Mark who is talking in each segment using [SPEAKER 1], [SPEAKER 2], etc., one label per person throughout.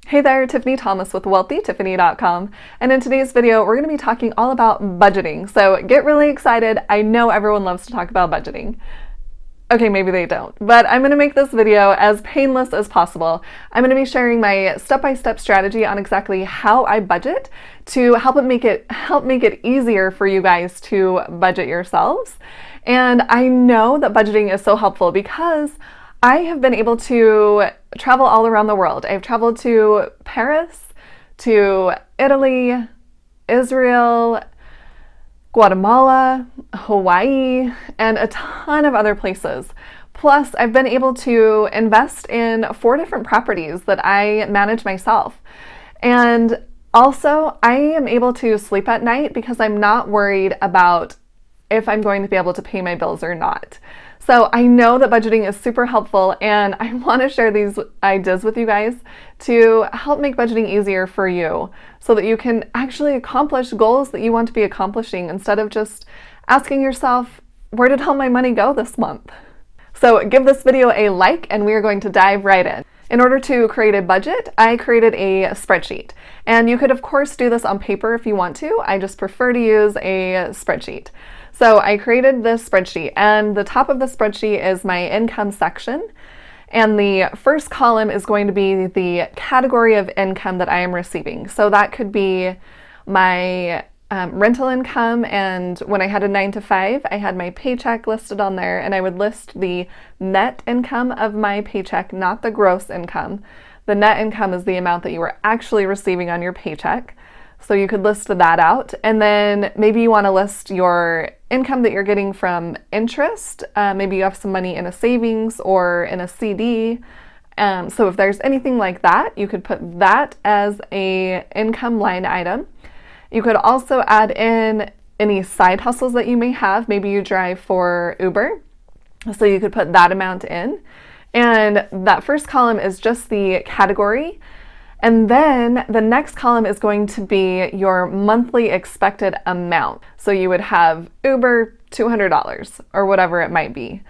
[SPEAKER 1] Hey there, Tiffany Thomas with WealthyTiffany.com, and in today's video we're going to be talking all about budgeting. So get really excited. I know everyone loves to talk about budgeting. Okay, maybe they don't, but I'm going to make this video as painless as possible. I'm going to be sharing my step-by-step strategy on exactly how I budget to help make it easier for you guys to budget yourselves. And I know that budgeting is so helpful because I have been able to travel all around the world. I've traveled to Paris, to Italy, Israel, Guatemala, Hawaii, and a ton of other places. Plus, I've been able to invest in 4 different properties that I manage myself. And also, I am able to sleep at night because I'm not worried about if I'm going to be able to pay my bills or not. So I know that budgeting is super helpful, and I want to share these ideas with you guys to help make budgeting easier for you so that you can actually accomplish goals that you want to be accomplishing instead of just asking yourself, where did all my money go this month? So give this video a like and we are going to dive right in. In order to create a budget, I created a spreadsheet. And you could of course do this on paper if you want to. I just prefer to use a spreadsheet. So I created this spreadsheet, and the top of the spreadsheet is my income section. And the first column is going to be the category of income that I am receiving. So that could be my rental income, and when I had a 9-to-5, I had my paycheck listed on there, and I would list the net income of my paycheck, not the gross income. The net income is the amount that you are actually receiving on your paycheck. So you could list that out, and then maybe you want to list your income that you're getting from interest. Maybe you have some money in a savings or in a CD. So if there's anything like that, you could put that as a income line item. You could also add in any side hustles that you may have. Maybe you drive for Uber, so you could put that amount in. And that first column is just the category. And then the next column is going to be your monthly expected amount. So you would have Uber $200 or whatever it might be.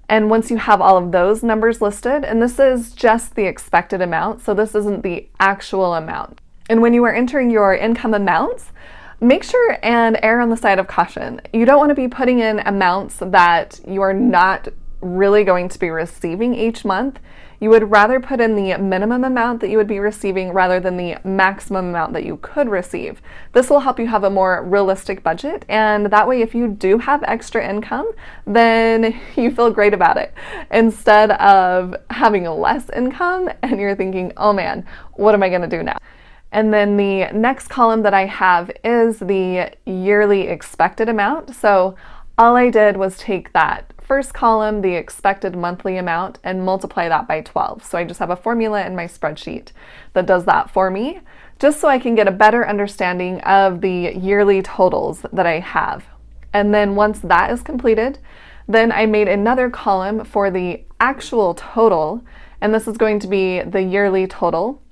[SPEAKER 1] And once you have all of those numbers listed, and this is just the expected amount, so this isn't the actual amount. And when you are entering your income amounts, make sure and err on the side of caution. You don't want to be putting in amounts that you are not really going to be receiving each month. You would rather put in the minimum amount that you would be receiving rather than the maximum amount that you could receive. This will help you have a more realistic budget, and that way if you do have extra income, then you feel great about it instead of having less income and you're thinking, oh man, what am I going to do now? And then the next column that I have is the yearly expected amount. So all I did was take that first column, the expected monthly amount, and multiply that by 12. So I just have a formula in my spreadsheet that does that for me, just so I can get a better understanding of the yearly totals that I have. And then once that is completed, then I made another column for the actual total, and this is going to be the yearly total.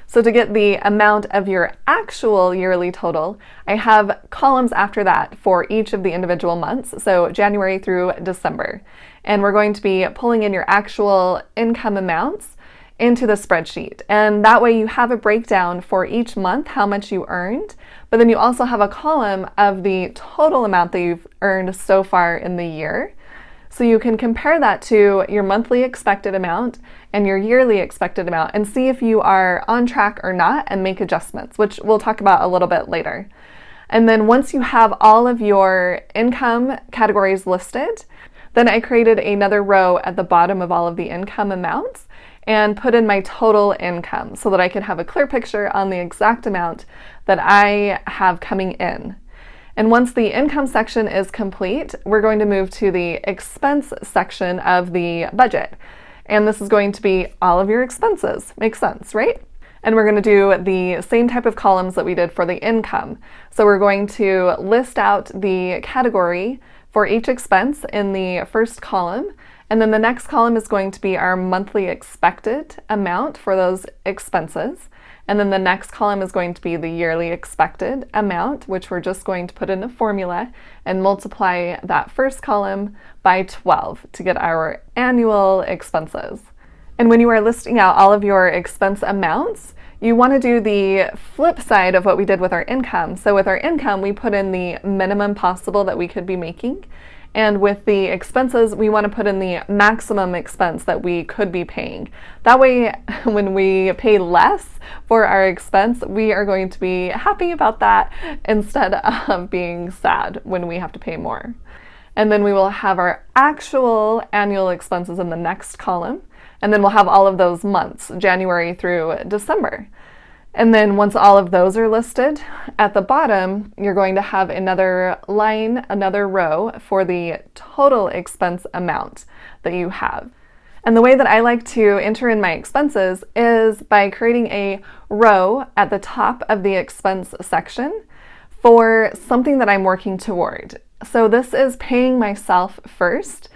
[SPEAKER 1] So to get the amount of your actual yearly total, I have columns after that for each of the individual months, so January through December. And we're going to be pulling in your actual income amounts into the spreadsheet. And that way you have a breakdown for each month, how much you earned, but then you also have a column of the total amount that you've earned so far in the year. So you can compare that to your monthly expected amount and your yearly expected amount and see if you are on track or not and make adjustments, which we'll talk about a little bit later. And then once you have all of your income categories listed, then I created another row at the bottom of all of the income amounts and put in my total income so that I could have a clear picture on the exact amount that I have coming in. And once the income section is complete, we're going to move to the expense section of the budget. And this is going to be all of your expenses. Makes sense, right? And we're going to do the same type of columns that we did for the income. So we're going to list out the category for each expense in the first column. And then the next column is going to be our monthly expected amount for those expenses. And then the next column is going to be the yearly expected amount, which we're just going to put in a formula and multiply that first column by 12 to get our annual expenses. And when you are listing out all of your expense amounts, you want to do the flip side of what we did with our income. So with our income, we put in the minimum possible that we could be making. And with the expenses, we want to put in the maximum expense that we could be paying. That way, when we pay less for our expense, we are going to be happy about that instead of being sad when we have to pay more. And then we will have our actual annual expenses in the next column. And then we'll have all of those months, January through December. And then once all of those are listed, at the bottom, you're going to have another line, another row for the total expense amount that you have. And the way that I like to enter in my expenses is by creating a row at the top of the expense section for something that I'm working toward. So this is paying myself first.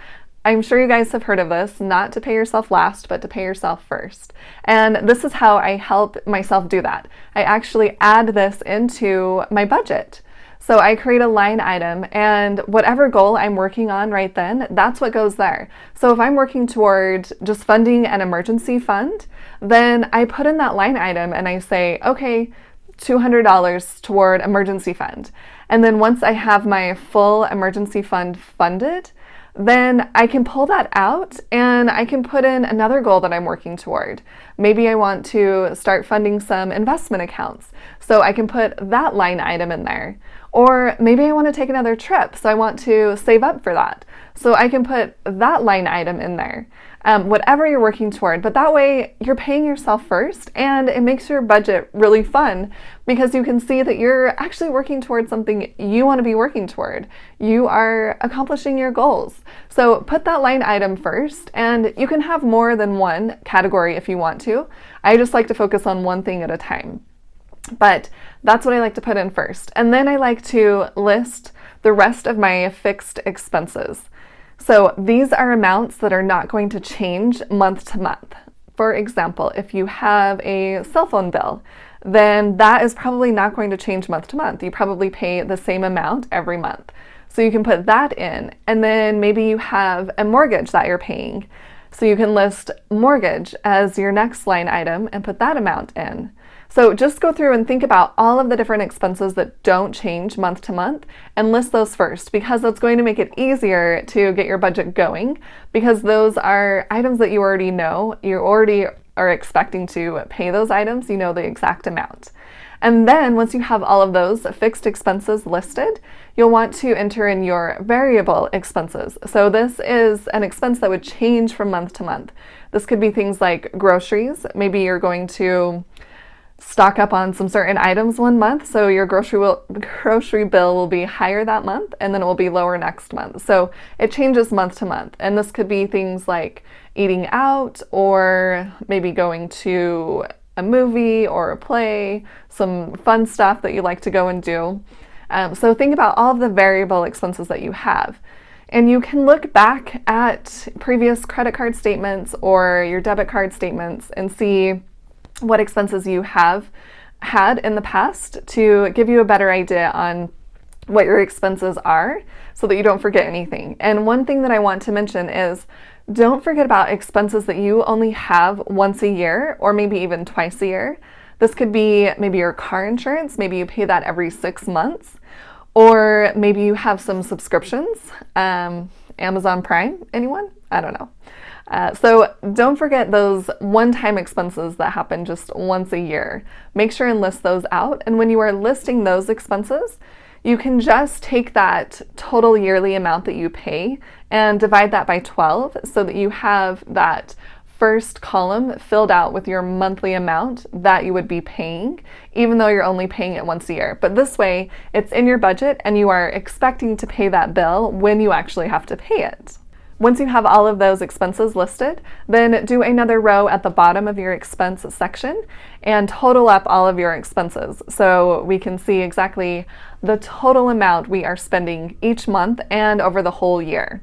[SPEAKER 1] I'm sure you guys have heard of this, not to pay yourself last, but to pay yourself first. And this is how I help myself do that. I actually add this into my budget. So I create a line item, and whatever goal I'm working on right then, that's what goes there. So if I'm working toward just funding an emergency fund, then I put in that line item and I say, okay, $200 toward emergency fund. And then once I have my full emergency fund funded, then I can pull that out and I can put in another goal that I'm working toward. Maybe I want to start funding some investment accounts, so I can put that line item in there. Or maybe I want to take another trip, so I want to save up for that. So I can put that line item in there. Whatever you're working toward, but that way you're paying yourself first, and it makes your budget really fun because you can see that you're actually working towards something you want to be working toward. You are accomplishing your goals. So put that line item first, and you can have more than one category if you want to. I just like to focus on one thing at a time. But that's what I like to put in first. And then I like to list the rest of my fixed expenses. So these are amounts that are not going to change month to month. For example, if you have a cell phone bill, then that is probably not going to change month to month. You probably pay the same amount every month. So you can put that in, and then maybe you have a mortgage that you're paying. So you can list mortgage as your next line item and put that amount in. So just go through and think about all of the different expenses that don't change month to month and list those first, because that's going to make it easier to get your budget going, because those are items that you already know. You already are expecting to pay those items. You know the exact amount. And then once you have all of those fixed expenses listed, you'll want to enter in your variable expenses. So this is an expense that would change from month to month. This could be things like groceries. Maybe you're going to stock up on some certain items one month, so your grocery bill will be higher that month, and then it will be lower next month. So it changes month to month, and this could be things like eating out, or maybe going to a movie or a play, some fun stuff that you like to go and do. So think about all of the variable expenses that you have. And you can look back at previous credit card statements or your debit card statements and see what expenses you have had in the past to give you a better idea on what your expenses are so that you don't forget anything. And one thing that I want to mention is don't forget about expenses that you only have once a year or maybe even twice a year. This could be maybe your car insurance. Maybe you pay that every 6 months, or maybe you have some subscriptions. Amazon Prime, anyone? I don't know. So don't forget those one-time expenses that happen just once a year. Make sure and list those out. And when you are listing those expenses, you can just take that total yearly amount that you pay and divide that by 12 so that you have that first column filled out with your monthly amount that you would be paying, even though you're only paying it once a year. But this way, it's in your budget and you are expecting to pay that bill when you actually have to pay it. Once you have all of those expenses listed, then do another row at the bottom of your expense section and total up all of your expenses so we can see exactly the total amount we are spending each month and over the whole year.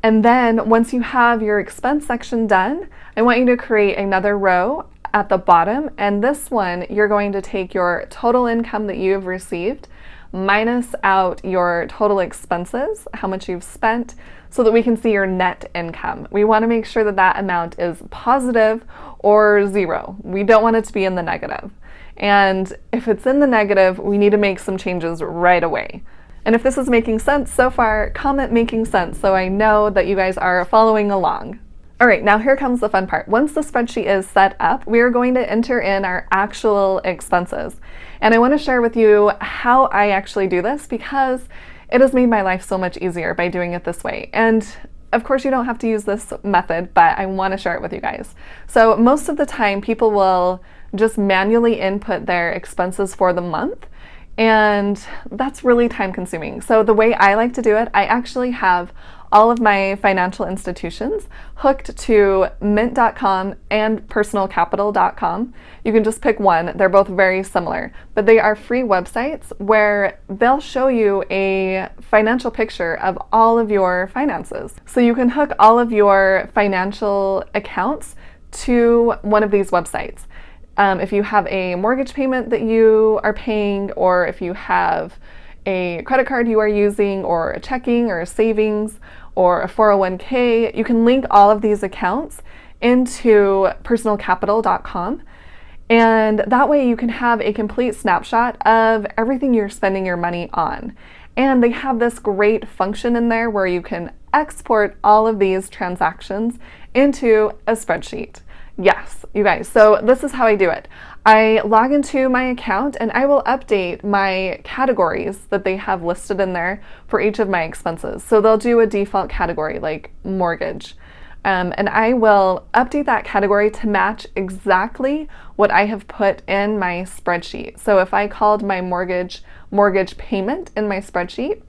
[SPEAKER 1] And then once you have your expense section done, I want you to create another row at the bottom, and this one you're going to take your total income that you've received minus out your total expenses, how much you've spent, so that we can see your net income. We want to make sure that that amount is positive or zero. We don't want it to be in the negative. And if it's in the negative, we need to make some changes right away. And if this is making sense so far, comment making sense so I know that you guys are following along. All right, now here comes the fun part. Once the spreadsheet is set up, we are going to enter in our actual expenses. And I want to share with you how I actually do this because it has made my life so much easier by doing it this way. And of course, you don't have to use this method, but I want to share it with you guys. So most of the time, people will just manually input their expenses for the month. And that's really time consuming. So the way I like to do it, I actually have all of my financial institutions hooked to mint.com and personalcapital.com. You can just pick one. They're both very similar, but they are free websites where they'll show you a financial picture of all of your finances. So you can hook all of your financial accounts to one of these websites. If you have a mortgage payment that you are paying, or if you have a credit card you are using, or a checking or a savings or a 401k, you can link all of these accounts into personalcapital.com. And that way you can have a complete snapshot of everything you're spending your money on. And they have this great function in there where you can export all of these transactions into a spreadsheet. Yes, you guys, so this is how I do it. I log into my account and I will update my categories that they have listed in there for each of my expenses. So they'll do a default category like mortgage. And I will update that category to match exactly what I have put in my spreadsheet. So if I called my mortgage payment in my spreadsheet,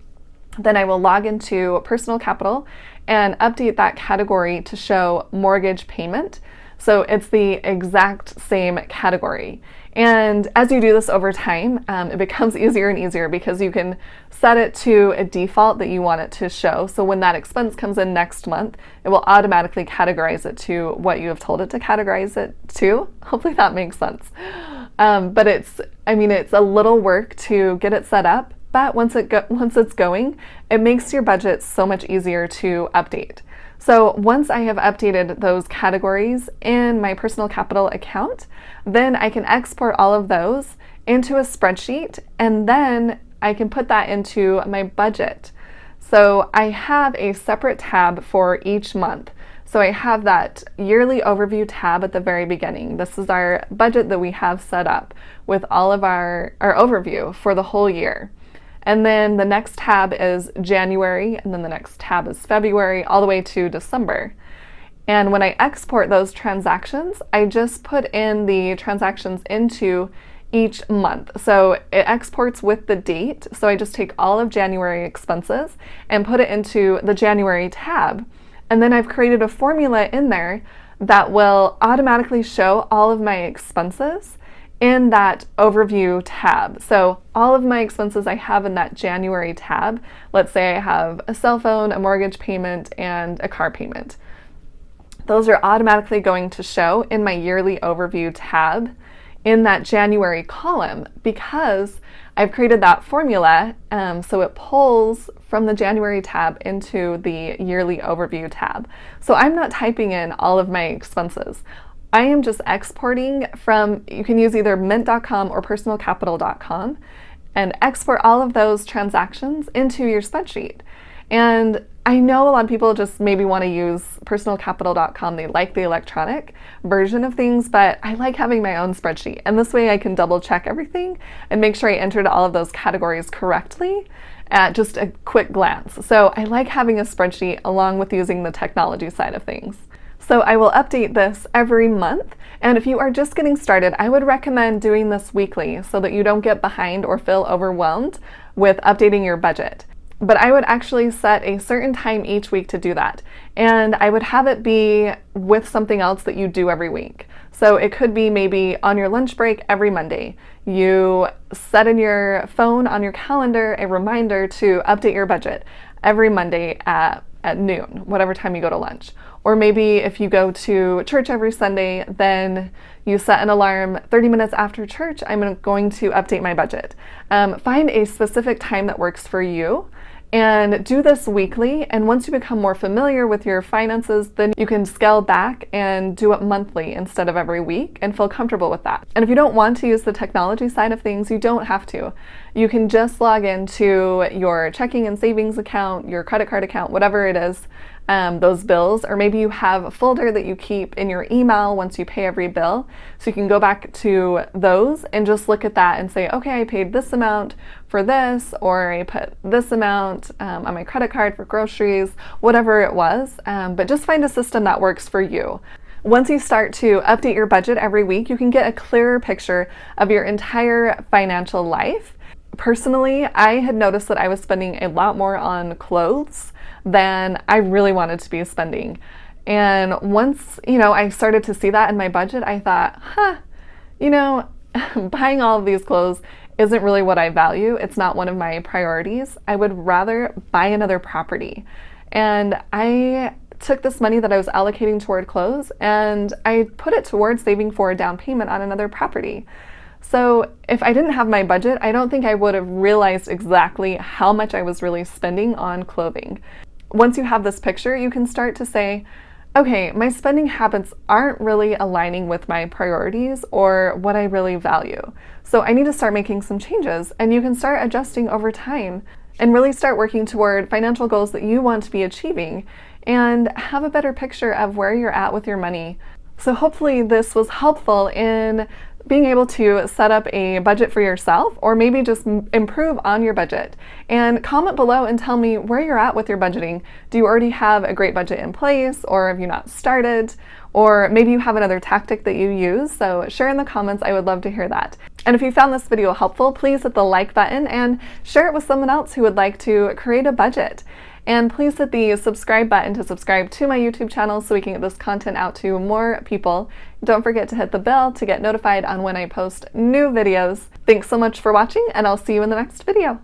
[SPEAKER 1] then I will log into Personal Capital and update that category to show mortgage payment. So it's the exact same category. And as you do this over time, it becomes easier and easier because you can set it to a default that you want it to show. So when that expense comes in next month, it will automatically categorize it to what you have told it to categorize it to. Hopefully that makes sense. But it's a little work to get it set up, but once it's going, it makes your budget so much easier to update. So once I have updated those categories in my Personal Capital account, then I can export all of those into a spreadsheet, and then I can put that into my budget. So I have a separate tab for each month. So I have that yearly overview tab at the very beginning. This is our budget that we have set up with all of our overview for the whole year. And then the next tab is January, and then the next tab is February, all the way to December. And when I export those transactions, I just put in the transactions into each month. So it exports with the date. So I just take all of January expenses and put it into the January tab. And then I've created a formula in there that will automatically show all of my expenses in that overview tab. So all of my expenses I have in that January tab, let's say I have a cell phone, a mortgage payment, and a car payment. Those are automatically going to show in my yearly overview tab in that January column because I've created that formula, so it pulls from the January tab into the yearly overview tab. So I'm not typing in all of my expenses. I am just exporting from, you can use either mint.com or personalcapital.com and export all of those transactions into your spreadsheet. And I know a lot of people just maybe want to use personalcapital.com. They like the electronic version of things, but I like having my own spreadsheet. And this way I can double check everything and make sure I entered all of those categories correctly at just a quick glance. So I like having a spreadsheet along with using the technology side of things. So I will update this every month, and if you are just getting started, I would recommend doing this weekly so that you don't get behind or feel overwhelmed with updating your budget. But I would actually set a certain time each week to do that, and I would have it be with something else that you do every week. So it could be maybe on your lunch break every Monday. You set in your phone on your calendar a reminder to update your budget every Monday at noon, whatever time you go to lunch. Or maybe if you go to church every Sunday, then You set an alarm 30 minutes after church, I'm going to update my budget. Find a specific time that works for you and do this weekly. And once you become more familiar with your finances, then you can scale back and do it monthly instead of every week and feel comfortable with that. And if you don't want to use the technology side of things, you don't have to. You can just log into your checking and savings account, your credit card account, whatever it is, those bills, or maybe you have a folder that you keep in your email once you pay every bill. So you can go back to those and just look at that and say, okay, I paid this amount for this, or I put this amount on my credit card for groceries, whatever it was. But just find a system that works for you. Once you start to update your budget every week, you can get a clearer picture of your entire financial life. Personally, I had noticed that I was spending a lot more on clothes than I really wanted to be spending. And once, I started to see that in my budget, I thought, buying all of these clothes isn't really what I value. It's not one of my priorities. I would rather buy another property. And I took this money that I was allocating toward clothes and I put it towards saving for a down payment on another property. So if I didn't have my budget, I don't think I would have realized exactly how much I was really spending on clothing. Once you have this picture, you can start to say, okay, my spending habits aren't really aligning with my priorities or what I really value. So I need to start making some changes, and you can start adjusting over time and really start working toward financial goals that you want to be achieving and have a better picture of where you're at with your money. So hopefully this was helpful in being able to set up a budget for yourself, or maybe just improve on your budget. And comment below and tell me where you're at with your budgeting. Do you already have a great budget in place, or have you not started? Or maybe you have another tactic that you use. So share in the comments, I would love to hear that. And if you found this video helpful, please hit the like button and share it with someone else who would like to create a budget. And please hit the subscribe button to subscribe to my YouTube channel so we can get this content out to more people. Don't forget to hit the bell to get notified on when I post new videos. Thanks so much for watching, and I'll see you in the next video.